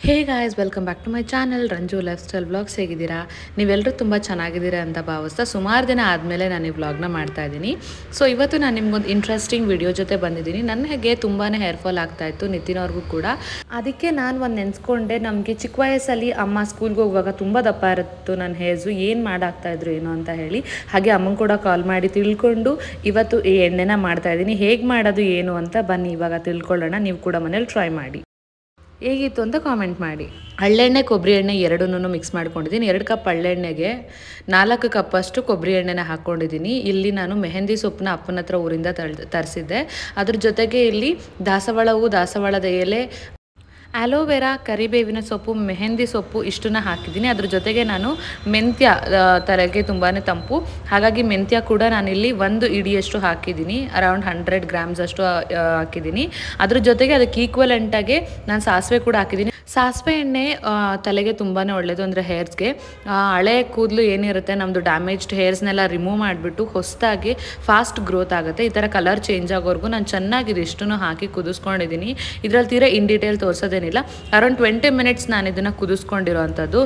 Hey guys, welcome back to my channel Ranju lifestyle vlogs. ಹೇಗಿದ್ದೀರಾ? ನೀವೆಲ್ಲರೂ ತುಂಬ ಚೆನ್ನಾಗಿದ್ದೀರಾ ಅಂತ ಭಾವಿಸ್ತಾ ಸುಮಾರು ದಿನ ಆದಮೇಲೆ ನಾನು ಈ ವ್ಲಾಗ್ನ ಮಾಡ್ತಾ ಇದ್ದೀನಿ. ಸೊ ಇವತ್ತು ನಾನು ನಿಮ್ಗೊಂದು ಇಂಟ್ರೆಸ್ಟಿಂಗ್ ವಿಡಿಯೋ ಜೊತೆ ಬಂದಿದ್ದೀನಿ. ನನಗೆ ತುಂಬಾ ಹೇರ್ ಫಾಲ್ ಆಗ್ತಾಯಿತ್ತು, ನಿತಿನವ್ರಿಗೂ ಕೂಡ. ಅದಕ್ಕೆ ನಾನು ಒಂದು ನೆನೆಸ್ಕೊಂಡೆ, ನಮಗೆ ಚಿಕ್ಕ ವಯಸ್ಸಲ್ಲಿ ಅಮ್ಮ ಸ್ಕೂಲ್ಗೆ ಹೋಗುವಾಗ ತುಂಬ ದಪ್ಪ ಇರುತ್ತು ನನ್ನ ಹೇರ್ಸು, ಏನು ಮಾಡಾಕ್ತಾಯಿದ್ರು ಏನೋ ಅಂತ ಹೇಳಿ. ಹಾಗೆ ಅಮ್ಮಂಗೆ ಕೂಡ ಕಾಲ್ ಮಾಡಿ ತಿಳ್ಕೊಂಡು ಇವತ್ತು ಈ ಎಣ್ಣೆನ ಮಾಡ್ತಾಯಿದ್ದೀನಿ. ಹೇಗೆ ಮಾಡೋದು ಏನು ಅಂತ ಬನ್ನಿ ಇವಾಗ ತಿಳ್ಕೊಳ್ಳೋಣ. ನೀವು ಕೂಡ ಮನೇಲಿ ಟ್ರೈ ಮಾಡಿ. ಹೇಗಿತ್ತು ಅಂತ ಕಾಮೆಂಟ್ ಮಾಡಿ. ಹಳ್ಳೆಣ್ಣೆ ಕೊಬ್ಬರಿ ಎಣ್ಣೆ ಎರಡನ್ನೂ ಮಿಕ್ಸ್ ಮಾಡ್ಕೊಂಡಿದ್ದೀನಿ. 2 ಕಪ್ ಹಳ್ಳೆಣ್ಣೆಗೆ 4 ಕಪ್ಪಷ್ಟು ಕೊಬ್ಬರಿ ಎಣ್ಣೆನ ಹಾಕ್ಕೊಂಡಿದ್ದೀನಿ. ಇಲ್ಲಿ ನಾನು ಮೆಹಂದಿ ಸೊಪ್ಪನ್ನ ಅಪ್ಪನ ಹತ್ರ ಊರಿಂದ ತರಿಸಿದ್ದೆ. ಅದ್ರ ಜೊತೆಗೆ ಇಲ್ಲಿ ದಾಸವಾಳ ಹೂವು, ದಾಸವಾಳದ ಎಲೆ, ಆಲೋವೆರಾ, ಕರಿಬೇವಿನ ಸೊಪ್ಪು, ಮೆಹಂದಿ ಸೊಪ್ಪು ಇಷ್ಟನ್ನ ಹಾಕಿದ್ದೀನಿ. ಅದ್ರ ಜೊತೆಗೆ ನಾನು ಮೆಂತ್ಯ, ತಲೆಗೆ ತುಂಬಾ ತಂಪು, ಹಾಗಾಗಿ ಮೆಂತ್ಯ ಕೂಡ ನಾನಿಲ್ಲಿ 1 ಇಡಿಯಷ್ಟು ಹಾಕಿದ್ದೀನಿ. ಅರೌಂಡ್ 100 ಗ್ರಾಮ್ಸ್ ಅಷ್ಟು ಹಾಕಿದ್ದೀನಿ. ಅದ್ರ ಜೊತೆಗೆ ಅದಕ್ಕೆ ಈಕ್ವಲೆಂಟಾಗಿ ನಾನು ಸಾಸಿವೆ ಕೂಡ ಹಾಕಿದ್ದೀನಿ. ಸಾಸಿವೆ ಎಣ್ಣೆ ತಲೆಗೆ ತುಂಬಾ ಒಳ್ಳೆಯದು, ಅಂದರೆ ಹೇರ್ಸ್ಗೆ. ಹಳೆ ಕೂದಲು ಏನಿರುತ್ತೆ ನಮ್ಮದು, ಡ್ಯಾಮೇಜ್ಡ್ ಹೇರ್ಸ್ನೆಲ್ಲ ರಿಮೂವ್ ಮಾಡಿಬಿಟ್ಟು ಹೊಸದಾಗಿ ಫಾಸ್ಟ್ ಗ್ರೋತ್ ಆಗುತ್ತೆ. ಈ ಥರ ಕಲರ್ ಚೇಂಜ್ ಆಗೋವರೆಗೂ ನಾನು ಚೆನ್ನಾಗಿ ಇಷ್ಟನ್ನು ಹಾಕಿ ಕುದಿಸ್ಕೊಂಡಿದ್ದೀನಿ. ಇದರಲ್ಲಿ ತೀರಾ ಇನ್ ಡೀಟೇಲ್ ತೋರಿಸೋದೇನಿಲ್ಲ. ಅರೌಂಡ್ 20 ಮಿನಿಟ್ಸ್ ನಾನು ಇದನ್ನು ಕುದಿಸ್ಕೊಂಡಿರೋವಂಥದ್ದು.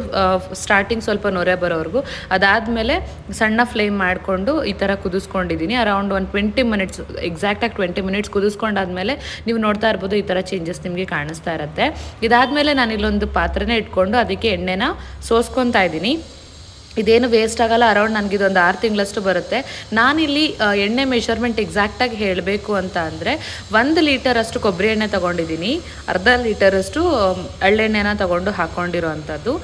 ಸ್ಟಾರ್ಟಿಂಗ್ ಸ್ವಲ್ಪ ನೊರೆ ಬರೋವರೆಗೂ, ಅದಾದಮೇಲೆ ಸಣ್ಣ ಫ್ಲೇಮ್ ಮಾಡಿಕೊಂಡು ಈ ಥರ ಕುದಿಸ್ಕೊಂಡಿದ್ದೀನಿ. ಅರೌಂಡ್ 20 ಮಿನಿಟ್ಸ್, ಎಕ್ಸಾಕ್ಟಾಗಿ 20 ಮಿನಿಟ್ಸ್ ಕುದಿಸ್ಕೊಂಡಾದ್ಮೇಲೆ ನೀವು ನೋಡ್ತಾ ಇರ್ಬೋದು ಈ ಥರ ಚೇಂಜಸ್ ನಿಮಗೆ ಕಾಣಿಸ್ತಾ ಇರುತ್ತೆ. ಇದಾದಮೇಲೆ ನಾನು ಇಲ್ಲೊಂದು ಪಾತ್ರೆನೇ ಇಟ್ಕೊಂಡು ಅದಕ್ಕೆ ಎಣ್ಣೆನ ಸೋಸ್ಕೊತಾ ಇದ್ದೀನಿ. ಇದೇನು ವೇಸ್ಟ್ ಆಗಲ್ಲ. ಅರೌಂಡ್ ನನಗಿದೊಂದು 6 ತಿಂಗಳಷ್ಟು ಬರುತ್ತೆ. ನಾನಿಲ್ಲಿ ಎಣ್ಣೆ ಮೆಷರ್ಮೆಂಟ್ ಎಕ್ಸಾಕ್ಟಾಗಿ ಹೇಳಬೇಕು ಅಂತ ಅಂದರೆ 1 ಲೀಟರಷ್ಟು ಕೊಬ್ಬರಿ ಎಣ್ಣೆ ತೊಗೊಂಡಿದ್ದೀನಿ, ಅರ್ಧ ಲೀಟರಷ್ಟು ಎಳ್ಳೆಣ್ಣೆನ ತೊಗೊಂಡು ಹಾಕ್ಕೊಂಡಿರೋ ಅಂಥದ್ದು.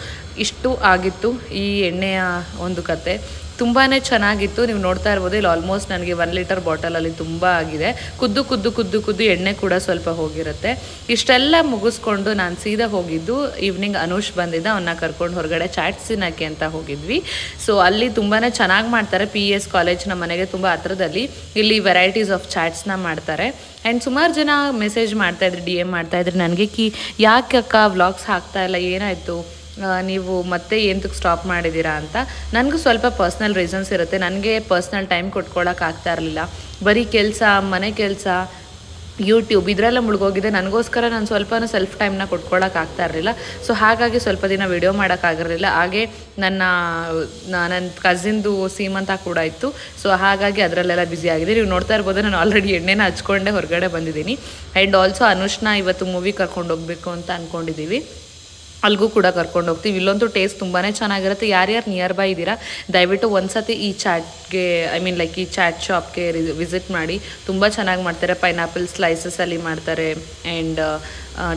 ಇಷ್ಟು ಆಗಿತ್ತು ಈ ಎಣ್ಣೆಯ ಒಂದು ಕತೆ. ತುಂಬಾ ಚೆನ್ನಾಗಿತ್ತು. ನೀವು ನೋಡ್ತಾ ಇರ್ಬೋದು, ಇಲ್ಲಿ ಆಲ್ಮೋಸ್ಟ್ ನನಗೆ 1 ಲೀಟರ್ ಬಾಟಲಲ್ಲಿ ತುಂಬ ಆಗಿದೆ. ಕುದ್ದು ಎಣ್ಣೆ ಕೂಡ ಸ್ವಲ್ಪ ಹೋಗಿರುತ್ತೆ. ಇಷ್ಟೆಲ್ಲ ಮುಗಿಸ್ಕೊಂಡು ನಾನು ಸೀದಾ ಹೋಗಿದ್ದು ಈವ್ನಿಂಗ್. ಅನುಷ್ ಬಂದಿದ್ದ, ಅವನ್ನ ಕರ್ಕೊಂಡು ಹೊರಗಡೆ ಚಾಟ್ಸ್ ತಿನ್ನೋಕ್ಕೆ ಅಂತ ಹೋಗಿದ್ವಿ. ಸೊ ಅಲ್ಲಿ ತುಂಬಾ ಚೆನ್ನಾಗಿ ಮಾಡ್ತಾರೆ. PS ಕಾಲೇಜ್ ನಮ್ಮ ಮನೆಗೆ ತುಂಬ ಹತ್ರದಲ್ಲಿ. ಇಲ್ಲಿ ವೆರೈಟೀಸ್ ಆಫ್ ಚಾಟ್ಸ್ನ ಮಾಡ್ತಾರೆ. ಆ್ಯಂಡ್ ಸುಮಾರು ಜನ ಮೆಸೇಜ್ ಮಾಡ್ತಾಯಿದ್ರು, DM ಮಾಡ್ತಾಯಿದ್ರು ನನಗೆ, ಯಾಕೆ ಅಕ್ಕ ವ್ಲಾಗ್ಸ್ ಹಾಕ್ತಾಯಿಲ್ಲ, ಏನಾಯಿತು, ನೀವು ಮತ್ತೆ ಏನಕ್ಕೆ ಸ್ಟಾಪ್ ಮಾಡಿದ್ದೀರಾ ಅಂತ. ನನಗೂ ಸ್ವಲ್ಪ ಪರ್ಸ್ನಲ್ ರೀಸನ್ಸ್ ಇರುತ್ತೆ. ನನಗೆ ಪರ್ಸ್ನಲ್ ಟೈಮ್ ಕೊಟ್ಕೊಳ್ಳೋಕೆ ಆಗ್ತಾ ಇರಲಿಲ್ಲ. ಬರೀ ಕೆಲಸ, ಮನೆ ಕೆಲಸ, ಯೂಟ್ಯೂಬ್ ಇದರೆಲ್ಲ ಮುಳುಗೋಗಿದೆ. ನನಗೋಸ್ಕರ ನಾನು ಸ್ವಲ್ಪನೂ ಸೆಲ್ಫ್ ಟೈಮ್ನ ಕೊಟ್ಕೊಳ್ಳೋಕೆ ಆಗ್ತಾ ಇರಲಿಲ್ಲ. ಸೊ ಹಾಗಾಗಿ ಸ್ವಲ್ಪ ದಿನ ವಿಡಿಯೋ ಮಾಡೋಕ್ಕಾಗಿರಲಿಲ್ಲ. ಹಾಗೆ ನನ್ನ ಕಸಿನ್ದು ಸೀಮಂತ ಕೂಡ ಇತ್ತು. ಸೊ ಹಾಗಾಗಿ ಅದರಲ್ಲೆಲ್ಲ ಬ್ಯುಸಿ ಆಗಿದೆ. ನೀವು ನೋಡ್ತಾ ಇರ್ಬೋದು, ನಾನು ಆಲ್ರೆಡಿ ಎಣ್ಣೆನ ಹಚ್ಕೊಂಡೆ ಹೊರಗಡೆ ಬಂದಿದ್ದೀನಿ. ಆ್ಯಂಡ್ ಆಲ್ಸೋ ಅನುಷ್ನ ಇವತ್ತು ಮೂವಿ ಕರ್ಕೊಂಡು ಹೋಗಬೇಕು ಅಂತ ಅಂದ್ಕೊಂಡಿದ್ದೀವಿ. ಅಲ್ಲಿಗೂ ಕೂಡ ಕರ್ಕೊಂಡು ಹೋಗ್ತೀವಿ. ಇಲ್ಲೊಂದು ಟೇಸ್ಟ್ ತುಂಬಾ ಚೆನ್ನಾಗಿರುತ್ತೆ. ಯಾರ್ಯಾರು ನಿಯರ್ ಬೈ ಇದ್ದೀರಾ ದಯವಿಟ್ಟು ಒಂದ್ಸತಿ ಈ ಚಾಟ್ಗೆ, ಈ ಚಾಟ್ ಶಾಪ್ಗೆ ವಿಸಿಟ್ ಮಾಡಿ. ತುಂಬ ಚೆನ್ನಾಗಿ ಮಾಡ್ತಾರೆ. ಪೈನಾಪಲ್ ಸ್ಲೈಸಸಲ್ಲಿ ಮಾಡ್ತಾರೆ, ಆ್ಯಂಡ್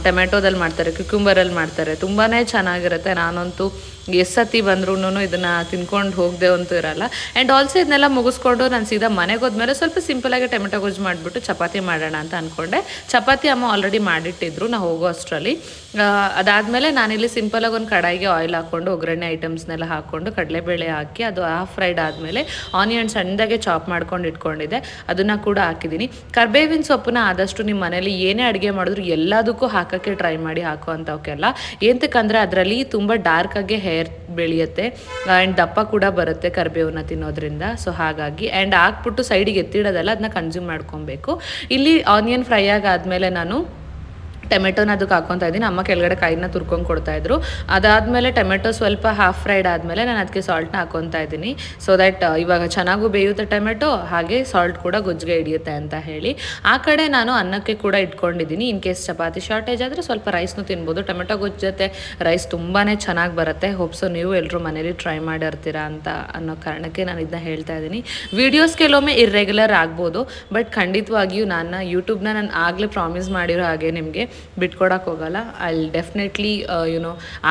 ಟೊಮೆಟೊದಲ್ಲಿ ಮಾಡ್ತಾರೆ, ಕ್ಯುಕುಂಬರಲ್ಲಿ ಮಾಡ್ತಾರೆ. ತುಂಬಾ ಚೆನ್ನಾಗಿರುತ್ತೆ. ನಾನಂತೂ ಎಷ್ಟು ಸತಿ ಬಂದ್ರೂ ಇದನ್ನು ತಿನ್ಕೊಂಡು ಹೋಗದೆ ಅಂತೂ ಇರಲ್ಲ. ಆ್ಯಂಡ್ ಆಲ್ಸೋ ಇದನ್ನೆಲ್ಲ ಮುಗಿಸ್ಕೊಂಡು ನಾನು ಸೀದಾ ಮನೆಗೆ ಹೋದ್ಮೇಲೆ ಸ್ವಲ್ಪ ಸಿಂಪಲಾಗಿ ಟೊಮೆಟೊ ಗೊಜ್ಜು ಮಾಡಿಬಿಟ್ಟು ಚಪಾತಿ ಮಾಡೋಣ ಅಂತ ಅಂದ್ಕೊಂಡೆ. ಚಪಾತಿ ಅಮ್ಮ ಆಲ್ರೆಡಿ ಮಾಡಿಟ್ಟಿದ್ರು ನಾವು ಹೋಗೋ ಅಷ್ಟರಲ್ಲಿ. ಅದಾದಮೇಲೆ ನಾನಿಲ್ಲಿ ಸಿಂಪಲಾಗಿ ಒಂದು ಕಡಾಯಿಗೆ ಆಯಿಲ್ ಹಾಕ್ಕೊಂಡು ಒಗ್ಗರಣೆ ಐಟಮ್ಸ್ನೆಲ್ಲ ಹಾಕ್ಕೊಂಡು ಕಡಲೆಬೇಳೆ ಹಾಕಿ ಅದು ಹಾಫ್ ಫ್ರೈಡ್ ಆದಮೇಲೆ ಆನಿಯನ್ ಸಣ್ಣದಾಗೆ ಚಾಪ್ ಮಾಡ್ಕೊಂಡು ಇಟ್ಕೊಂಡಿದ್ದೆ, ಅದನ್ನು ಕೂಡ ಹಾಕಿದ್ದೀನಿ. ಕರ್ಬೇವಿನ ಸೊಪ್ಪನ್ನ ಆದಷ್ಟು ನಿಮ್ಮ ಮನೇಲಿ ಏನೇ ಅಡುಗೆ ಮಾಡಿದ್ರು ಎಲ್ಲದಕ್ಕೂ ಹಾಕೋಕ್ಕೆ ಟ್ರೈ ಮಾಡಿ, ಹಾಕುವಂಥವಕ್ಕೆಲ್ಲ. ಏನಕ್ಕಂದರೆ ಅದರಲ್ಲಿ ತುಂಬ ಡಾರ್ಕಾಗೆ ಹೇರ್ ಬೆಳೆಯುತ್ತೆ ಆ್ಯಂಡ್ ದಪ್ಪ ಕೂಡ ಬರುತ್ತೆ ಕರಿಬೇವನ್ನ ತಿನ್ನೋದ್ರಿಂದ. ಸೊ ಹಾಗಾಗಿ ಆ್ಯಂಡ್ ಹಾಕ್ಬಿಟ್ಟು ಸೈಡಿಗೆ ಎತ್ತಿಡೋದಲ್ಲ, ಅದನ್ನ ಕನ್ಸ್ಯೂಮ್ ಮಾಡ್ಕೊಬೇಕು. ಇಲ್ಲಿ ಆನಿಯನ್ ಫ್ರೈ ಆಗಾದಮೇಲೆ ನಾನು ಟೊಮೆಟೊನ ಅದಕ್ಕೆ ಹಾಕ್ಕೊತಾ ಇದ್ದೀನಿ. ಅಮ್ಮ ಕೆಳಗಡೆ ಕಾಯಿನ ತುರ್ಕೊಂಡು ಕೊಡ್ತಾಯಿದ್ರು. ಅದಾದಮೇಲೆ ಟೊಮೆಟೊ ಸ್ವಲ್ಪ ಹಾಫ್ ಫ್ರೈಡ್ ಆದಮೇಲೆ ನಾನು ಅದಕ್ಕೆ ಸಾಲ್ಟ್ನ ಹಾಕ್ಕೊತಾ ಇದ್ದೀನಿ. ಸೊ ದ್ಯಾಟ್ ಇವಾಗ ಚೆನ್ನಾಗೂ ಬೇಯುತ್ತೆ ಟೊಮೆಟೊ, ಹಾಗೆ ಸಾಲ್ಟ್ ಕೂಡ ಗೊಜ್ಜಿಗೆ ಹಿಡಿಯುತ್ತೆ ಅಂತ ಹೇಳಿ. ಆ ಕಡೆ ನಾನು ಅನ್ನಕ್ಕೆ ಕೂಡ ಇಟ್ಕೊಂಡಿದ್ದೀನಿ. ಇನ್ ಕೇಸ್ ಚಪಾತಿ ಶಾರ್ಟೇಜ್ ಆದರೆ ಸ್ವಲ್ಪ ರೈಸ್ನು ತಿನ್ಬೋದು. ಟೊಮೆಟೊ ಗೊಜ್ಜು ಜೊತೆ ರೈಸ್ ತುಂಬಾ ಚೆನ್ನಾಗಿ ಬರುತ್ತೆ. ಹೋಪ್ಸೋ ನೀವು ಎಲ್ಲರೂ ಮನೇಲಿ ಟ್ರೈ ಮಾಡಿರ್ತೀರಾ ಅಂತ ಅನ್ನೋ ಕಾರಣಕ್ಕೆ ನಾನು ಇದನ್ನ ಹೇಳ್ತಾ ಇದ್ದೀನಿ. ವೀಡಿಯೋಸ್ ಕೆಲವೊಮ್ಮೆ ಇರ್ರೆಗ್ಯುಲರ್ ಆಗ್ಬೋದು, ಬಟ್ ಖಂಡಿತವಾಗಿಯೂ ನಾನು ಯೂಟ್ಯೂಬ್ನ ನಾನು ಆಗಲೇ ಪ್ರಾಮಿಸ್ ಮಾಡಿರೋ ಹಾಗೆ ನಿಮಗೆ ಬಿಟ್ಕೊಡಕ್ಕೆ ಹೋಗಲ್ಲ. ಐ ಡೆಫಿನೆಟ್ಲಿ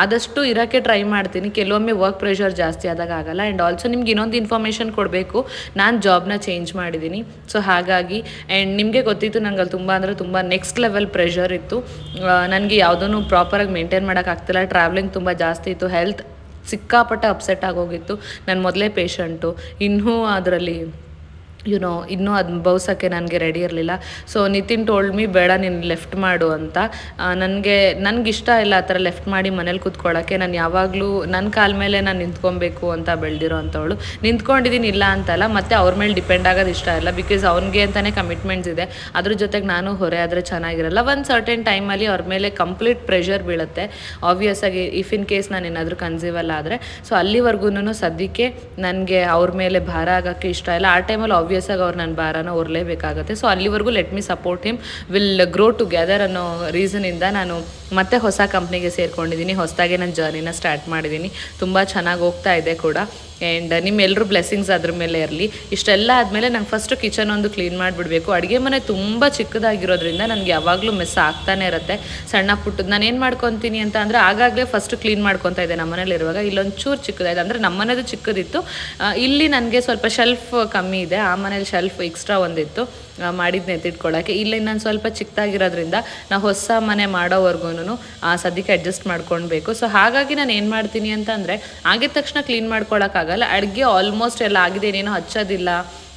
ಆದಷ್ಟು ಇರೋಕ್ಕೆ ಟ್ರೈ ಮಾಡ್ತೀನಿ. ಕೆಲವೊಮ್ಮೆ ವರ್ಕ್ ಪ್ರೆಷರ್ ಜಾಸ್ತಿ ಆದಾಗ ಆಗಲ್ಲ. ಆ್ಯಂಡ್ ಆಲ್ಸೋ ನಿಮ್ಗೆ ಇನ್ನೊಂದು ಇನ್ಫಾರ್ಮೇಷನ್ ಕೊಡಬೇಕು, ನಾನು ಜಾಬ್ನ ಚೇಂಜ್ ಮಾಡಿದ್ದೀನಿ. ಸೊ ಹಾಗಾಗಿ ಆ್ಯಂಡ್ ನಿಮಗೆ ಗೊತ್ತಿತ್ತು ನನಗೆ ಅಲ್ಲಿ ತುಂಬ ನೆಕ್ಸ್ಟ್ ಲೆವೆಲ್ ಪ್ರೆಷರ್ ಇತ್ತು. ನನಗೆ ಯಾವುದೂ ಪ್ರಾಪರಾಗಿ ಮೇಂಟೈನ್ ಮಾಡೋಕ್ಕಾಗ್ತಿಲ್ಲ. ಟ್ರಾವೆಲಿಂಗ್ ತುಂಬ ಜಾಸ್ತಿ ಇತ್ತು. ಹೆಲ್ತ್ ಸಿಕ್ಕಾಪಟ್ಟೆ ಅಪ್ಸೆಟ್ ಆಗೋಗಿತ್ತು. ನಾನು ಮೊದಲೇ ಪೇಷಂಟು, ಇನ್ನೂ ಅದರಲ್ಲಿ ಇನ್ನೂ ಅನುಭವ್ಸೋಕ್ಕೆ ನನಗೆ ರೆಡಿ ಇರಲಿಲ್ಲ. ಸೊ ನಿತಿನ್ ಟೋಲ್ಡ್ ಮಿ ಬೇಡ ನೀನು ಲೆಫ್ಟ್ ಮಾಡು ಅಂತ. ನನಗಿಷ್ಟ ಇಲ್ಲ ಆ ಥರ ಲೆಫ್ಟ್ ಮಾಡಿ ಮನೇಲಿ ಕೂತ್ಕೊಳ್ಳೋಕ್ಕೆ. ನಾನು ಯಾವಾಗಲೂ ನನ್ನ ಕಾಲ ಮೇಲೆ ನಾನು ನಿಂತ್ಕೊಬೇಕು ಅಂತ ಬೆಳೆದಿರೋ ಅಂಥವಳು. ನಿಂತ್ಕೊಂಡಿದ್ದೀನಿ ಇಲ್ಲ ಅಂತಲ್ಲ, ಮತ್ತು ಅವ್ರ ಮೇಲೆ ಡಿಪೆಂಡ್ ಆಗೋದು ಇಷ್ಟ ಇಲ್ಲ. ಬಿಕಾಸ್ ಅವ್ನಿಗೆ ಅಂತಲೇ ಕಮಿಟ್ಮೆಂಟ್ಸ್ ಇದೆ. ಅದ್ರ ಜೊತೆಗೆ ನಾನು ಹೊರೆ ಆದರೆ ಚೆನ್ನಾಗಿರಲ್ಲ. ಒಂದು ಸರ್ಟೆನ್ ಟೈಮಲ್ಲಿ ಅವ್ರ ಮೇಲೆ ಕಂಪ್ಲೀಟ್ ಪ್ರೆಷರ್ ಬೀಳುತ್ತೆ ಆಬ್ವಿಯಸ್ ಆಗಿ, ಇಫ್ ಇನ್ ಕೇಸ್ ನಾನು ಏನಾದರೂ ಕನ್ಸೀವ್ ಅಲ್ಲ ಆದರೆ. ಸೊ ಅಲ್ಲಿವರೆಗೂ ಸದ್ಯಕ್ಕೆ ನನಗೆ ಅವ್ರ ಮೇಲೆ ಭಾರ ಆಗೋಕ್ಕೆ ಇಷ್ಟ ಇಲ್ಲ. ಆ ಟೈಮಲ್ಲಿ ಆಬ್ವಿಯಸ್ ಆಗಿ ಅವ್ರು ನನ್ನ ಭಾರನ ಹೊರಲೇಬೇಕಾಗುತ್ತೆ. ಸೊ ಅಲ್ಲಿವರೆಗೂ let me support him, will grow together ಅನ್ನೋ ರೀಸನಿಂದ ನಾನು ಮತ್ತೆ ಹೊಸ ಕಂಪ್ನಿಗೆ ಸೇರ್ಕೊಂಡಿದ್ದೀನಿ. ಹೊಸದಾಗಿ ನನ್ನ ಜರ್ನಿನ ಸ್ಟಾರ್ಟ್ ಮಾಡಿದ್ದೀನಿ. ತುಂಬ ಚೆನ್ನಾಗಿ ಹೋಗ್ತಾ ಇದೆ ಕೂಡ. ಆ್ಯಂಡ್ ನಿಮ್ಮೆಲ್ಲರೂ ಬ್ಲೆಸ್ಸಿಂಗ್ಸ್ ಅದ್ರ ಮೇಲೆ ಇರಲಿ. ಇಷ್ಟೆಲ್ಲ ಆದಮೇಲೆ ನಂಗೆ ಫಸ್ಟು ಕಿಚನ್ ಒಂದು ಕ್ಲೀನ್ ಮಾಡಿಬಿಡಬೇಕು. ಅಡುಗೆ ಮನೆ ತುಂಬ ಚಿಕ್ಕದಾಗಿರೋದ್ರಿಂದ ನನಗೆ ಯಾವಾಗಲೂ ಮಿಸ್ ಆಗ್ತಾನೆ ಇರುತ್ತೆ ಸಣ್ಣ ಪುಟ್ಟದ್ದು. ನಾನು ಏನು ಮಾಡ್ಕೊತೀನಿ ಅಂತ ಅಂದರೆ ಆಗಾಗಲೇ ಫಸ್ಟು ಕ್ಲೀನ್ ಮಾಡ್ಕೊತಾ ಇದ್ದೆ ನಮ್ಮ ಮನೇಲಿರುವಾಗ. ಇಲ್ಲೊಂದು ಚೂರು ಚಿಕ್ಕದಾಗಿದೆ, ಅಂದರೆ ನಮ್ಮ ಮನೇದು ಚಿಕ್ಕದಿತ್ತು. ಇಲ್ಲಿ ನನಗೆ ಸ್ವಲ್ಪ ಶೆಲ್ಫ್ ಕಮ್ಮಿ ಇದೆ, ಆ ಮನೇಲಿ ಶೆಲ್ಫ್ ಎಕ್ಸ್ಟ್ರಾ ಒಂದಿತ್ತು ಮಾಡಿದ್ನ ಎತ್ತಿಟ್ಕೊಳ್ಳೋಕ್ಕೆ. ಇಲ್ಲಿ ನಾನು ಸ್ವಲ್ಪ ಚಿಕ್ಕದಾಗಿರೋದ್ರಿಂದ ನಾವು ಹೊಸ ಮನೆ ಮಾಡೋವರೆಗೂ ಸದ್ಯಕ್ಕೆ ಅಡ್ಜಸ್ಟ್ ಮಾಡ್ಕೊಳ್ಬೇಕು. ಸೊ ಹಾಗಾಗಿ ನಾನು ಏನು ಮಾಡ್ತೀನಿ ಅಂತ ಅಂದರೆ ಆಗಿದ ತಕ್ಷಣ ಕ್ಲೀನ್ ಮಾಡ್ಕೊಳಕ್ಕಾಗಲ್ಲ. ಅಡುಗೆ ಆಲ್ಮೋಸ್ಟ್ ಎಲ್ಲ ಆಗಿದೆ, ಏನೇನೋ ಹಚ್ಚೋದಿಲ್ಲ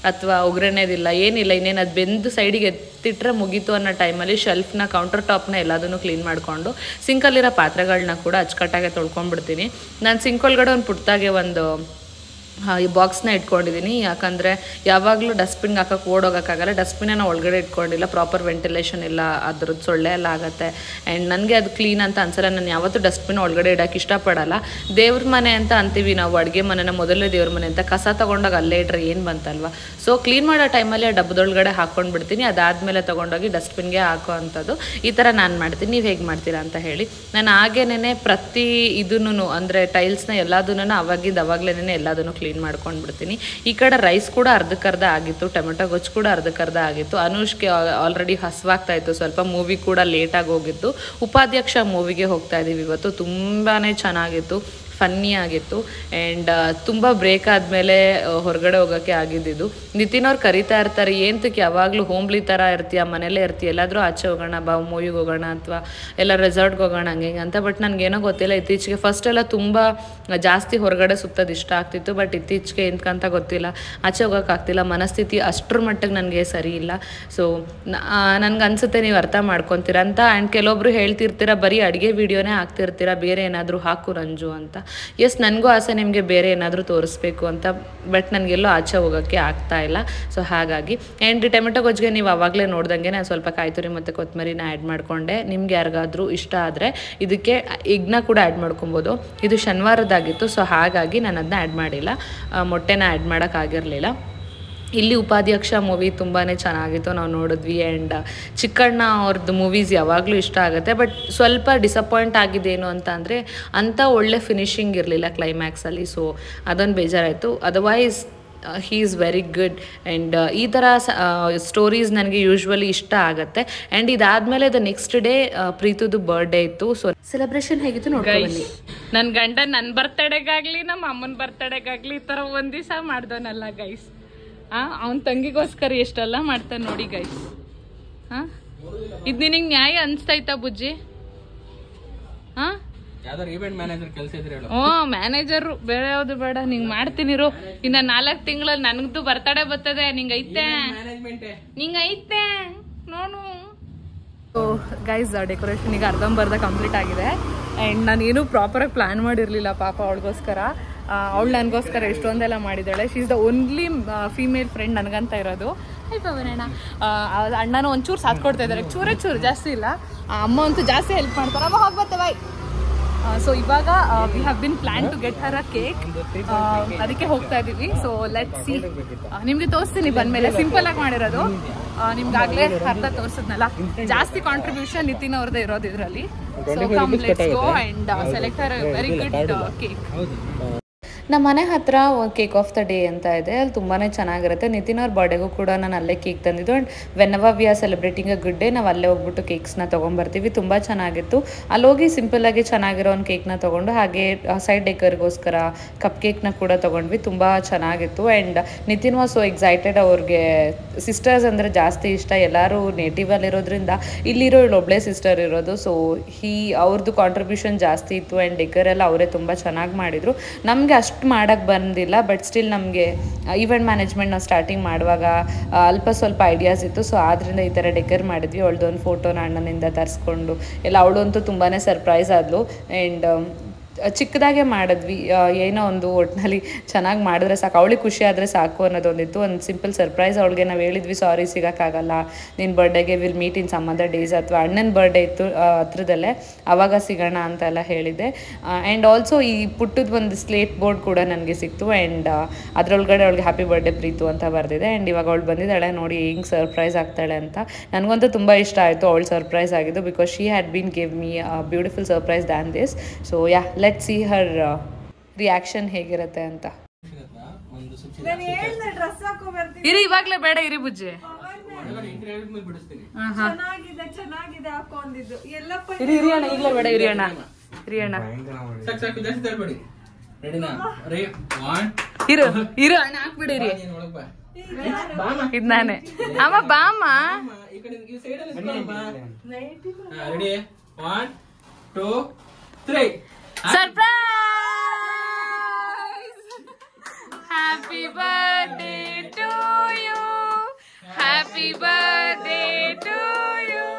ಅಥವಾ ಒಗ್ಗರಣೆದಿಲ್ಲ ಏನಿಲ್ಲ, ಇನ್ನೇನು ಅದು ಬೆಂದು ಸೈಡಿಗೆ ಎತ್ತಿಟ್ರೆ ಮುಗೀತು ಅನ್ನೋ ಟೈಮಲ್ಲಿ ಶೆಲ್ಫ್ನ ಕೌಂಟರ್ ಟಾಪ್ನ ಎಲ್ಲದನ್ನು ಕ್ಲೀನ್ ಮಾಡಿಕೊಂಡು ಸಿಂಕಲ್ಲಿರೋ ಪಾತ್ರೆಗಳನ್ನ ಕೂಡ ಅಚ್ಚುಕಟ್ಟಾಗೆ ತೊಳ್ಕೊಂಡ್ಬಿಡ್ತೀನಿ. ನಾನು ಸಿಂಕ್ ಒಳಗಡೆ ಒಂದು ಪುಟ್ಟದಾಗೆ ಒಂದು ಈ ಬಾಕ್ಸ್ನ ಇಟ್ಕೊಂಡಿದ್ದೀನಿ. ಯಾಕಂದರೆ ಯಾವಾಗಲೂ ಡಸ್ಟ್ಬಿನ್ಗೆ ಹಾಕೋಕೆ ಓಡೋಗೋಕ್ಕಾಗಲ್ಲ. ಡಸ್ಟ್ಬಿನ್ನ ಒಳಗಡೆ ಇಟ್ಕೊಂಡಿಲ್ಲ, ಪ್ರಾಪರ್ ವೆಂಟಿಲೇಷನ್ ಇಲ್ಲ, ಅದ್ರದ್ದು ಸೊಳ್ಳೆ ಎಲ್ಲ ಆಗುತ್ತೆ. ಆ್ಯಂಡ್ ನನಗೆ ಅದು ಕ್ಲೀನ್ ಅಂತ ಅನ್ಸಲ್ಲ. ನಾನು ಯಾವತ್ತೂ ಡಸ್ಟ್ಬಿನ್ ಒಳಗಡೆ ಇಡೋಕ್ಕೆ ಇಷ್ಟಪಡಲ್ಲ. ದೇವ್ರ ಮನೆ ಅಂತ ಅಂತೀವಿ ನಾವು, ಅಡುಗೆ ಮನೆನ ಮೊದಲನೇ ದೇವ್ರ ಮನೆ ಅಂತ. ಕಸ ತೊಗೊಂಡೋಗಿ ಅಲ್ಲೇ ಇಟ್ರೆ ಏನು ಬಂತಲ್ವ. ಸೊ ಕ್ಲೀನ್ ಮಾಡೋ ಟೈಮಲ್ಲಿ ಆ ಡಬ್ಬದೊಳಗಡೆ ಹಾಕ್ಕೊಂಡು ಬಿಡ್ತೀನಿ. ಅದಾದಮೇಲೆ ತೊಗೊಂಡೋಗಿ ಡಸ್ಟ್ಬಿನ್ಗೆ ಹಾಕೋ ಅಂಥದ್ದು. ಈ ಥರ ನಾನು ಮಾಡ್ತೀನಿ. ನೀವು ಹೇಗೆ ಮಾಡ್ತೀರಾ ಅಂತ ಹೇಳಿ. ನಾನು ಹಾಗೇನೆ ಪ್ರತಿ ಇದನ್ನು ಅಂದರೆ ಟೈಲ್ಸ್ನ ಎಲ್ಲದನ್ನು ಅವಾಗಲೇ ಎಲ್ಲದನ್ನು ಕ್ಲೀನ್ ಮಾಡ್ಕೊಂಡ್ಬಿಡ್ತೀನಿ. ಈ ಕಡೆ ರೈಸ್ ಕೂಡ ಅರ್ಧಕ್ಕರ್ಧ ಆಗಿತ್ತು, ಟೊಮೆಟೊ ಗೊಜ್ಜು ಕೂಡ ಅರ್ಧಕ್ಕರ್ಧ ಆಗಿತ್ತು. ಅನುಷ್ಗೆ ಆಲ್ರೆಡಿ ಹಸ್ವಾಗ್ತಾ ಇತ್ತು ಸ್ವಲ್ಪ. ಮೂವಿ ಕೂಡ ಲೇಟಾಗಿ ಹೋಗಿತ್ತು. ಉಪಾಧ್ಯಕ್ಷ ಮೂವಿಗೆ ಹೋಗ್ತಾ ಇದ್ದೀವಿ ಇವತ್ತು. ತುಂಬಾ ಚೆನ್ನಾಗಿತ್ತು, ಫನ್ನಿ ಆಗಿತ್ತು. ಆ್ಯಂಡ್ ತುಂಬ ಬ್ರೇಕ್ ಆದಮೇಲೆ ಹೊರಗಡೆ ಹೋಗೋಕ್ಕೆ ಆಗಿದ್ದಿದ್ದು. ನಿತಿನ್ ಅವ್ರು ಕರಿತಾ ಇರ್ತಾರೆ, ಏನಕ್ಕೆ ಯಾವಾಗಲೂ ಹೋಮ್ಲಿ ಥರ ಇರ್ತೀಯ, ಮನೇಲೇ ಇರ್ತೀಯ, ಎಲ್ಲಾದರೂ ಆಚೆ ಹೋಗೋಣ ಬಾ, ಮೂವಿಗೆ ಹೋಗೋಣ ಅಥವಾ ಎಲ್ಲ ರೆಸಾರ್ಟ್ಗೆ ಹೋಗೋಣ ಹಂಗೆ ಅಂತ. ಬಟ್ ನನಗೇನೋ ಗೊತ್ತಿಲ್ಲ, ಇತ್ತೀಚೆಗೆ ಫಸ್ಟೆಲ್ಲ ತುಂಬ ಜಾಸ್ತಿ ಹೊರಗಡೆ ಸುತ್ತೋದು ಇಷ್ಟ ಆಗ್ತಿತ್ತು. ಬಟ್ ಇತ್ತೀಚೆಗೆ ಎಂತಕ್ಕಂತ ಗೊತ್ತಿಲ್ಲ, ಆಚೆ ಹೋಗೋಕ್ಕಾಗ್ತಿಲ್ಲ. ಮನಸ್ಥಿತಿ ಅಷ್ಟರ ಮಟ್ಟಿಗೆ ನನಗೆ ಸರಿ ಇಲ್ಲ. ಸೊ ನನಗೆ ಅನಿಸುತ್ತೆ ನೀವು ಅರ್ಥ ಮಾಡ್ಕೊತೀರ ಅಂತ. ಆ್ಯಂಡ್ ಕೆಲವೊಬ್ರು ಹೇಳ್ತಿರ್ತೀರ ಬರೀ ಅಡುಗೆ ವೀಡಿಯೋನೇ ಹಾಕ್ತಿರ್ತೀರ, ಬೇರೆ ಏನಾದರೂ ಹಾಕು ರಂಜು ಅಂತ. ಎಸ್, ನನಗೂ ಆಸೆ ನಿಮಗೆ ಬೇರೆ ಏನಾದರೂ ತೋರಿಸ್ಬೇಕು ಅಂತ. ಬಟ್ ನನಗೆಲ್ಲೋ ಆಚೆ ಹೋಗೋಕ್ಕೆ ಆಗ್ತಾ ಇಲ್ಲ. ಸೊ ಹಾಗಾಗಿ. ಆ್ಯಂಡ್ ಟೊಮೆಟೊ ಗೊಜ್ಜಿಗೆ ನೀವು ಆವಾಗಲೇ ನೋಡ್ದಂಗೆ ನಾನು ಸ್ವಲ್ಪ ಕಾಯಿ ತುರಿ ಮತ್ತು ಕೊತ್ತಂಬರಿನ ಆ್ಯಡ್ ಮಾಡಿಕೊಂಡೆ. ನಿಮ್ಗೆ ಯಾರಿಗಾದರೂ ಇಷ್ಟ ಆದರೆ ಇದಕ್ಕೆ ಎಗ್ನ ಕೂಡ ಆ್ಯಡ್ ಮಾಡ್ಕೊಬೋದು. ಇದು ಶನಿವಾರದಾಗಿತ್ತು, ಸೊ ಹಾಗಾಗಿ ನಾನು ಅದನ್ನ ಆ್ಯಡ್ ಮಾಡಿಲ್ಲ, ಮೊಟ್ಟೆನ ಆ್ಯಡ್ ಮಾಡೋಕ್ಕಾಗಿರಲಿಲ್ಲ. ಇಲ್ಲಿ ಉಪಾಧ್ಯಕ್ಷ ಮೂವಿ ತುಂಬಾ ಚೆನ್ನಾಗಿತ್ತು, ನಾವು ನೋಡಿದ್ವಿ. ಆ್ಯಂಡ್ ಚಿಕ್ಕಣ್ಣ ಅವ್ರದ್ದು ಮೂವೀಸ್ ಯಾವಾಗಲೂ ಇಷ್ಟ ಆಗುತ್ತೆ. ಬಟ್ ಸ್ವಲ್ಪ ಡಿಸಪಾಯಿಂಟ್ ಆಗಿದ್ದೇನು ಅಂತ ಅಂದರೆ ಅಂಥ ಒಳ್ಳೆ ಫಿನಿಶಿಂಗ್ ಇರಲಿಲ್ಲ ಕ್ಲೈಮ್ಯಾಕ್ಸಲ್ಲಿ. ಸೊ ಅದೊಂದು ಬೇಜಾರಾಯಿತು. Otherwise he is very good. And ಈ ಥರ ಸ್ಟೋರೀಸ್ ನನಗೆ ಯೂಶ್ವಲಿ ಇಷ್ಟ ಆಗುತ್ತೆ. ಆ್ಯಂಡ್ ಇದಾದಮೇಲೆ ದ ನೆಕ್ಸ್ಟ್ ಡೇ ಪ್ರೀತುದು ಬರ್ಡೇ ಇತ್ತು. ಸೊ ಸೆಲೆಬ್ರೇಷನ್ ಹೇಗಿತ್ತು ನೋಡ್ಕೊಳ್ಳಿ. ನನ್ನ ಗಂಡ ನನ್ನ ಬರ್ತಡೇಗಾಗಲಿ ನಮ್ಮ ಅಮ್ಮನ ಬರ್ತಡೇಗಾಗಲಿ ಈ ಥರ ಒಂದು ದಿವಸ ಮಾಡ್ದೋನಲ್ಲ ಗೈಸ್. ಅವನ ತಂಗಿಗೋಸ್ಕರ ಎಷ್ಟೆಲ್ಲ ಮಾಡ್ತಾನೆ ನೋಡಿ ಗೈಸ್. ಇದು ನಿನಗೆ ನ್ಯಾಯ ಅನಿಸ್ತೈತಾ ಬುಜ್ಜಿ? ಮ್ಯಾನೇಜರು ಬೇರೆ ಯಾವ್ದು ಬೇಡ, ನಿಂಗೆ ಮಾಡ್ತೀನಿರು. ಇನ್ನ 4 ತಿಂಗಳಲ್ಲಿ ನನಗದು ಬರ್ತಡೇ ಬರ್ತದೆ. ನಿಂಗೈತೆ ನೋಡು. ಗೈಸ್, ಡೆಕೋರೇಷನ್ ಈಗ ಅರ್ಧಂಬರ್ಧ ಕಂಪ್ಲೀಟ್ ಆಗಿದೆ. ಆ್ಯಂಡ್ ನಾನೇನು ಪ್ರಾಪರಾಗಿ ಪ್ಲ್ಯಾನ್ ಮಾಡಿರಲಿಲ್ಲ ಪಾಪ ಅವಳಿಗೋಸ್ಕರ. ಅವಳು ನನಗೋಸ್ಕರ ಎಷ್ಟೊಂದೆಲ್ಲ ಮಾಡಿದ್ದಾಳೆ. She is the only female friend ನನಗಂತ ಇರೋದು. ಅಣ್ಣ ಅಣ್ಣನೂ ಒಂಚೂರು ಸಾಥ್ ಕೊಡ್ತಾ ಇದ್ದಾರೆ, ಚೂರು ಜಾಸ್ತಿ ಇಲ್ಲ. ಅಮ್ಮ ಅಂತೂ ಜಾಸ್ತಿ ಹೆಲ್ಪ್ ಮಾಡ್ತಾರೆ. ಅಮ್ಮ ಹೋಗ್ಬತ್ತೆ ಬಾಯ್. ಸೊ ಇವಾಗ we have been plan to get her a cake. ಅದಕ್ಕೆ ಹೋಗ್ತಾ ಇದ್ದೀವಿ. So let's see. ನಿಮಗೆ ತೋರಿಸ್ತೀನಿ ಬಂದಮೇಲೆ. ಸಿಂಪಲ್ ಆಗಿ ಮಾಡಿರೋದು. ನಿಮ್ಗಾಗಲೇ ಅರ್ಧ ತೋರಿಸಿದ್ನಲ್ಲ. ಜಾಸ್ತಿ ಕಾಂಟ್ರಿಬ್ಯೂಷನ್ ನಿತಿನ್ ಅವ್ರದ್ದೇ ಇರೋದು ಇದರಲ್ಲಿ. So come let's go and select her very good cake. ನಮ್ಮ ಮನೆ ಹತ್ರ ಕೇಕ್ ಆಫ್ ದ ಡೇ ಅಂತ ಇದೆ, ಅಲ್ಲಿ ತುಂಬಾ ಚೆನ್ನಾಗಿರುತ್ತೆ. ನಿತಿನ್ ಅವ್ರ ಬರ್ಡೇಗೂ ಕೂಡ ನಾನು ಅಲ್ಲೇ ಕೇಕ್ ತಂದಿದ್ದು. And when ever we are celebrating a good day ನಾವು ಅಲ್ಲೇ ಹೋಗ್ಬಿಟ್ಟು ಕೇಕ್ಸ್ನ ತೊಗೊಂಬರ್ತೀವಿ. ತುಂಬ ಚೆನ್ನಾಗಿತ್ತು. ಅಲ್ಲೋಗಿ ಸಿಂಪಲ್ಲಾಗಿ ಚೆನ್ನಾಗಿರೋ ಒಂದು ಕೇಕ್ನ ತೊಗೊಂಡು ಹಾಗೆ ಸೈಡ್ ಡೆಕರ್ಗೋಸ್ಕರ ಕಪ್ ಕೇಕ್ನ ಕೂಡ ತೊಗೊಂಡ್ವಿ. ತುಂಬ ಚೆನ್ನಾಗಿತ್ತು. And Nitin was so excited. ಅವ್ರಿಗೆ ಸಿಸ್ಟರ್ಸ್ ಅಂದರೆ ಜಾಸ್ತಿ ಇಷ್ಟ. ಎಲ್ಲರೂ ನೇಟಿವಲ್ಲಿರೋದ್ರಿಂದ ಇಲ್ಲಿರೋ ಒಬ್ಬಳೇ ಸಿಸ್ಟರ್ ಇರೋದು. ಸೊ ಅವ್ರದ್ದು ಕಾಂಟ್ರಿಬ್ಯೂಷನ್ ಜಾಸ್ತಿ ಇತ್ತು. ಆ್ಯಂಡ್ ಡೆಕರ್ ಎಲ್ಲ ಅವರೇ ತುಂಬ ಚೆನ್ನಾಗಿ ಮಾಡಿದರು. ನಮಗೆ ಅಷ್ಟು ಅಷ್ಟು ಮಾಡೋಕ್ಕೆ ಬಂದಿಲ್ಲ. ಬಟ್ ಸ್ಟಿಲ್ ನಮಗೆ ಈವೆಂಟ್ ಮ್ಯಾನೇಜ್ಮೆಂಟ್ ನಾವು ಸ್ಟಾರ್ಟಿಂಗ್ ಮಾಡುವಾಗ ಅಲ್ಪ ಸ್ವಲ್ಪ ಐಡಿಯಾಸ್ ಇತ್ತು. ಸೊ ಆದ್ದರಿಂದ ಈ ಥರ ಡೆಕೋರ್ ಮಾಡಿದ್ವಿ. ಅವಳದೊಂದು ಫೋಟೋನ ಅಣ್ಣನಿಂದ ತರಿಸ್ಕೊಂಡು ಎಲ್ಲ ಅವಳಂತೂ ತುಂಬಾ ಸರ್ಪ್ರೈಸ್ ಆದಳು. ಆ್ಯಂಡ್ ಚಿಕ್ಕದಾಗೆ ಮಾಡಿದ್ವಿ, ಏನೋ ಒಂದು ಒಟ್ಟಿನಲ್ಲಿ ಚೆನ್ನಾಗಿ ಮಾಡಿದ್ರೆ ಸಾಕು, ಅವಳಿಗೆ ಖುಷಿ ಆದರೆ ಸಾಕು ಅನ್ನೋದೊಂದಿತ್ತು. ಒಂದು ಸಿಂಪಲ್ ಸರ್ಪ್ರೈಸ್. ಅವಳಿಗೆ ನಾವು ಹೇಳಿದ್ವಿ ಸಾರಿ ಸಿಗೋಕ್ಕಾಗಲ್ಲ, ನಿನ್ನ ಬರ್ಡೇಗೆ will meet in some other days, ಅಥವಾ ಅಣ್ಣನ ಬರ್ಡೇ ಇತ್ತು ಹತ್ರದಲ್ಲೇ ಆವಾಗ ಸಿಗೋಣ ಅಂತೆಲ್ಲ ಹೇಳಿದ್ದೆ. ಆ್ಯಂಡ್ ಆಲ್ಸೋ ಈ ಪುಟ್ಟದ ಒಂದು ಸ್ಲೇಟ್ ಬೋರ್ಡ್ ಕೂಡ ನನಗೆ ಸಿಕ್ತು. ಆ್ಯಂಡ್ ಅದರೊಳಗಡೆ ಅವಳಿಗೆ ಹ್ಯಾಪಿ ಬರ್ಡೇ ಪ್ರೀತು ಅಂತ ಬರೆದಿದೆ. ಆ್ಯಂಡ್ ಇವಾಗ ಅವಳು ಬಂದಿದ್ದಾಳೆ, ನೋಡಿ ಹಿಂಗೆ ಸರ್ಪ್ರೈಸ್ ಆಗ್ತಾಳೆ ಅಂತ. ನನಗಂತೂ ತುಂಬ ಇಷ್ಟ ಆಯಿತು ಅವಳು ಸರ್ಪ್ರೈಸ್ ಆಗಿದ್ದು, because she had been give me beautiful surprise than this. So yeah, let's see her reaction ಹೇಗಿರುತ್ತೆ ಅಂತ. ಇರಿ, ಇವಾಗ್ಲೇ ಬೇಡ, ಇರಿ ಬುಜ್ಜಿ. ಇರಿ ಅಣ್ಣ, ಈಗಲೇ ಬೇಡ, ಇರಿ ಅಣ್ಣ, ಇರಿ ಅಣ್ಣ, ಇರು ಇರು ಅಣ್ಣ, ಹಾಕ್ಬಿಡಿರಿ. ಇದ್ ನಾನೇ ಅಮ್ಮ, ಬಾಮ್ಮ. Surprise! Happy birthday to you, happy birthday to you,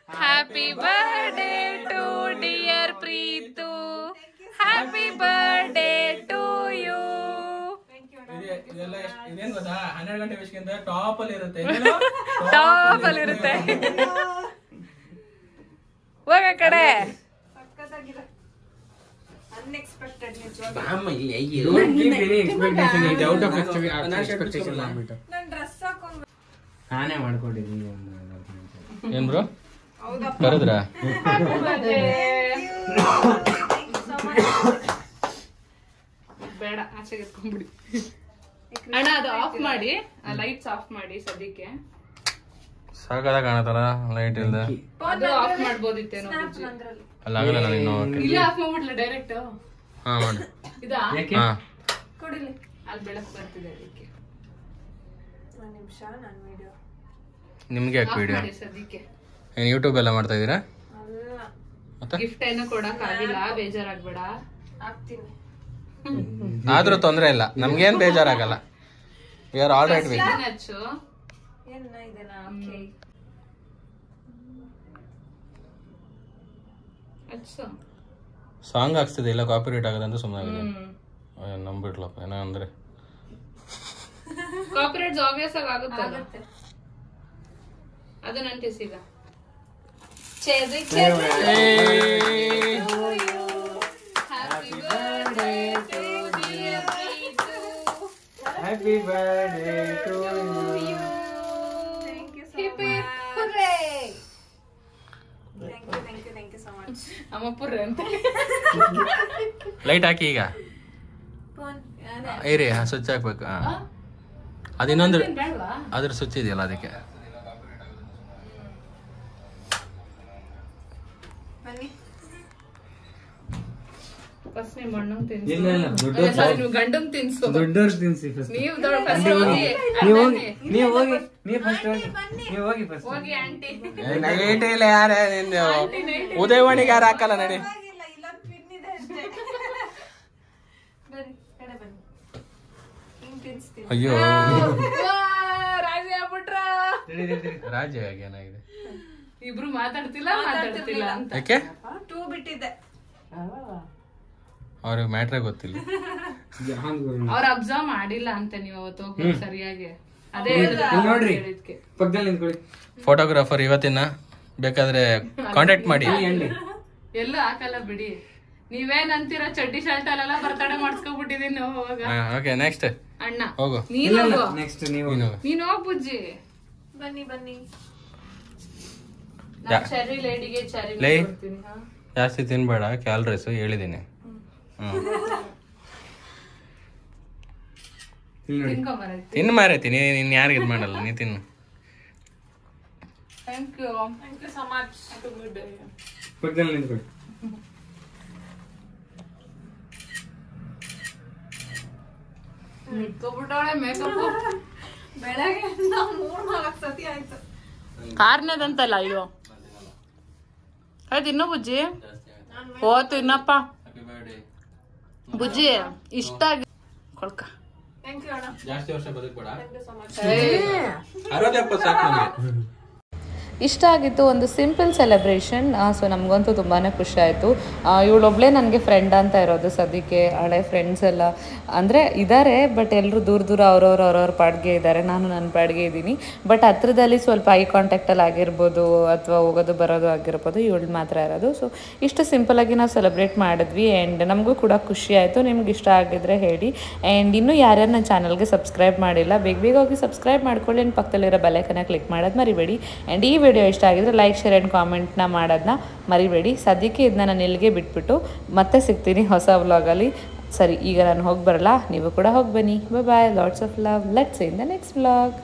happy birthday to dear Preethu, happy birthday to you. ಇದೇನ್ ಗೊತ್ತಾ, 12 ಗಂಟೆ ವಿಷಯಕ್ಕಿಂತ ಟಾಪ್ ಅಲ್ಲಿ ಇರುತ್ತೆ. ಹೋಗ ಕಡೆ. ನಾನೇ ಮಾಡ್ಕೊಂಡಿದ್ದೀನಿ. ಏನ್ ಬ್ರೋ ಕರೆದ್ರ? ಬೇಡ, ಆಚೆಗೆ ಎತ್ಕೊಂಡ್ಬಿಡಿ ಅಣ್ಣ. ಅದು ಆಫ್ ಮಾಡಿ, ಲೈಟ್ಸ್ ಆಫ್ ಮಾಡಿ ಸದ್ಯಕ್ಕೆ. ಸಾಕಾದ ಕಾಣತ್ತಲ್ಲ ಲೈಟ್ ಇಲ್ದೆ. ಅದು ಆಫ್ ಮಾಡ್ಬೋದಿತ್ತೇನೋ. ಅಲ್ಲ ಆಗಲ್ಲ, ನಾನು ಇನ್ನು ಇಲ್ಲ, ಆಫ್ ಮಾಡ್ಬಿಡ್ಲ ಡೈರೆಕ್ಟ್. ಹಾ ಮಾಡಿ. ಇದಾ ಹಾ ಕೊಡಿಲಿ, ಅಲ್ಲಿ ಬೆಳಕು ಬರ್ತಿದೆ ಅದಕ್ಕೆ. ಒಂದು ನಿಮಿಷ, ನಾನು ವಿಡಿಯೋ ನಿಮ್ಗೆ ಯಾಕೆ ವಿಡಿಯೋ? ಸದ್ಯಕ್ಕೆ ಏನು ಯೂಟ್ಯೂಬ್ ಎಲ್ಲ ಮಾಡ್ತಾ ಇದ್ದೀರಾ? ಮತ್ತೆ ಗಿಫ್ಟ್ ಏನೋ ಕೊಡಕ್ ಆಗಿಲ್ಲ, ಬೇಜಾರಾಗ್ಬೇಡ. ಆಗ್ತೀನಿ, ಆದ್ರೂ ತೊಂದ್ರೆ ಇಲ್ಲ, ನಮ್ಗೇನ್ ಬೇಜಾರಾಗಲ್ಲ. We are all right with. Song ಆಗ್ತಿದೆ, ಇಲ್ಲ ಕಾಪಿರೈಟ್ ಆಗದಂತ ಸುಮ್ಮನೆ ನಂಬಿಡ್ಲಪ್ಪ. ಏನೋ ಅಂದ್ರೆ ಕಾಪಿರೈಟ್ಸ್ ಆಬ್ವಿಯಸ್ ಆಗಿ ಆಗುತ್ತೆ. ಅದನ್ನ ಅಂಟಿಸಿದ cherry cherry. Happy birthday to dear Preethu, happy birthday to you. Thank you so much. Hurray! Thank you so much. ಅಮ್ಮ ಪುರ್ರೆ ಅಂತ ಲೈಟ್ ಹಾಕಿ ಈಗ. ಇರಿ, ಸ್ವಿಚ್ ಹಾಕ್ಬೇಕು. ಅದು ಇನ್ನೊಂದು ಅದ್ರ ಸ್ವಿಚ್ ಇದೆಯಲ್ಲ ಅದಕ್ಕೆ. ಫಸ್ಟ್ ನಿಮ್ಮ ಅಣ್ಣಂಗೆ ತಿನ್ಸು, ಗಂಡಂಗೆ ತಿನ್ಸು. ದೊಡ್ಡವ್ರು ತಿನ್ಸಿ ಫಸ್ಟ್. ಹೋಗಿ ಆಂಟಿ. ಯಾರ ಉದಯವಾಣಿಗೆ ಯಾರು ಹಾಕಲ್ಲ ನಡಿ. ಅಯ್ಯೋ ರಾಜ ಆಗ್ಬಿಟ್ರ. ರಾಜ ಏನಾಗಿದೆ? ಇಬ್ರು ಮಾತಾಡ್ತಿಲ್ಲ ಅಂತ. ಯಾಕೆ? ಟೂ ಬಿಟ್ಟಿದ್ದೆ. ಅವ್ರಿಗೆ ಮ್ಯಾಟ್ರೇ ಗೊತ್ತಿಲ್ಲ. ಅವ್ರ ಅಬ್ಸರ್ವ್ ಮಾಡಿಲ್ಲ ಅಂತ ನೀವು ಅವತ್ತು ಹೋಗ್ಬೇಕು ಸರಿಯಾಗಿ. ಅದೇ ನೋಡ್ರಿ, ಪಕ್ಕದಲ್ಲಿ ನಿಂತ್ಕೊಳ್ಳಿ. ಫೋಟೋಗ್ರಾಫರ್ ಇವತ್ತಿನ ಬೇಕಾದ್ರೆ ಕಾಂಟ್ಯಾಕ್ಟ್ ಮಾಡಿ. ಎಲ್ಲೂ ಹಾಕಲ್ಲ ಬಿಡಿ. ನೀವೇನ್ ಅಂತೀರ, ಚಡ್ಡಿ ಶರ್ಟ್ ಅಲ್ಲೆಲ್ಲ ಬರ್ತಡೆ ಮಾಡಿಸ್ಕೊಬಿಟ್ಟಿದೀನಿ ನಾವು ಅವಾಗ. ಓಕೆ, ನೆಕ್ಸ್ಟ್ ಅಣ್ಣ ಹೋಗು. ನೆಕ್ಸ್ಟ್ ನೀವು ನೀನು ಹೋಗ್ ಬುಜ್ಜಿ. ಬನ್ನಿ ಬನ್ನಿ. ಚೆರ್ರಿ ಲೇಡಿಗೆ ಚೆರ್ರಿ ಕೊಡ್ತೀನಿ. ಜಾಸ್ತಿ ತಿನ್ಬೇಡ, ಕ್ಯಾಲರೀಸ್ ಹೇಳಿದೀನಿ. ತಿನ್ನು ಮಾರೈತಿ, ನೀನ್ ಯಾರಿಗೆ ಇದು ಮಾಡಲ್ಲ, ನೀ ತಿನ್ನು. Thank you so much. ಪಕ್ಕದಲ್ಲಿ ನಿಂತ್ಕೊಳ್ಳಿ. ಇಟ್ಕೊಬಿಟ್ಟವಳೆ ಮೇಕಪ್. ಬೆಳಗ್ಗೆ 3-4 ಸತಿ ಆಯ್ತು. ಕಾರ್ನೇದಂತಲ್ಲ ಇದು. ಆಯ್ತು, ಇನ್ನೂ ಬುಜ್ಜಿ. ಓ ತಿನ್ನಪ್ಪ. ಬುಜ್ಜಿ ಇಷ್ಟ ಆಗಿ ಕೊಳ್ಕ. ಜಾಸ್ತಿ ವರ್ಷ ಬದುಕ್ಬೇಡ, 60-70 ಸಾಕು ನಮಗೆ. ಇಷ್ಟ ಆಗಿತ್ತು, ಒಂದು ಸಿಂಪಲ್ ಸೆಲೆಬ್ರೇಷನ್. ಸೊ ನಮಗಂತೂ ತುಂಬಾ ಖುಷಿ ಆಯಿತು. ಇವಳೊಬ್ಳೇ ನನಗೆ ಫ್ರೆಂಡ್ ಅಂತ ಇರೋದು ಸದ್ಯಕ್ಕೆ. ಹಳೆ ಫ್ರೆಂಡ್ಸ್ ಎಲ್ಲ ಅಂದರೆ ಇದ್ದಾರೆ, ಬಟ್ ಎಲ್ಲರೂ ದೂರ ದೂರ ಅವ್ರವ್ರ ಪಾಡ್ಗೆ ಇದ್ದಾರೆ, ನಾನು ನನ್ನ ಪಾಡ್ಗೆ ಇದ್ದೀನಿ. ಬಟ್ ಹತ್ರದಲ್ಲಿ ಸ್ವಲ್ಪ ಐ ಕಾಂಟ್ಯಾಕ್ಟಲ್ಲಿ ಆಗಿರ್ಬೋದು ಅಥವಾ ಹೋಗೋದು ಬರೋದು ಆಗಿರ್ಬೋದು, ಇವಳು ಮಾತ್ರ ಇರೋದು. ಸೊ ಇಷ್ಟು ಸಿಂಪಲಾಗಿ ನಾವು ಸೆಲೆಬ್ರೇಟ್ ಮಾಡಿದ್ವಿ. ಆ್ಯಂಡ್ ನಮಗೂ ಕೂಡ ಖುಷಿ ಆಯಿತು. ನಿಮ್ಗೆ ಇಷ್ಟ ಆಗಿದ್ರೆ ಹೇಳಿ. ಆ್ಯಂಡ್ ಇನ್ನೂ ಯಾರ್ಯಾರು ನನ್ನ ಚಾನಲ್ಗೆ ಸಬ್ಸ್ಕ್ರೈಬ್ ಮಾಡಿಲ್ಲ, ಬೇಗ ಹೋಗಿ ಸಬ್ಸ್ಕ್ರೈಬ್ ಮಾಡ್ಕೊಳ್ಳಿ. ಆ್ಯಂಡ್ ಪಕ್ಕದಲ್ಲಿರೋ ಬೆಲ್ಲೈಕನ್ನ ಕ್ಲಿಕ್ ಮಾಡೋದು ಮರಿಬೇಡಿ. ಆ್ಯಂಡ್ ಈ ವಿಡಿಯೋ ಇಷ್ಟ ಆಗಿದ್ರೆ ಲೈಕ್, ಶೇರ್ ಆ್ಯಂಡ್ ಕಾಮೆಂಟ್ನ ಮಾಡೋದನ್ನ ಮರಿಬೇಡಿ. ಸದ್ಯಕ್ಕೆ ಇದನ್ನ ನಾನು ಇಲ್ಲಿಗೆ ಬಿಟ್ಬಿಟ್ಟು ಮತ್ತೆ ಸಿಗ್ತೀನಿ ಹೊಸ ವ್ಲಾಗಲ್ಲಿ. ಸರಿ, ಈಗ ನಾನು ಹೋಗಿ ಬರಲ್ಲ, ನೀವು ಕೂಡ ಹೋಗಿ ಬನ್ನಿ. Bye, lots of love. Let's see in the next vlog.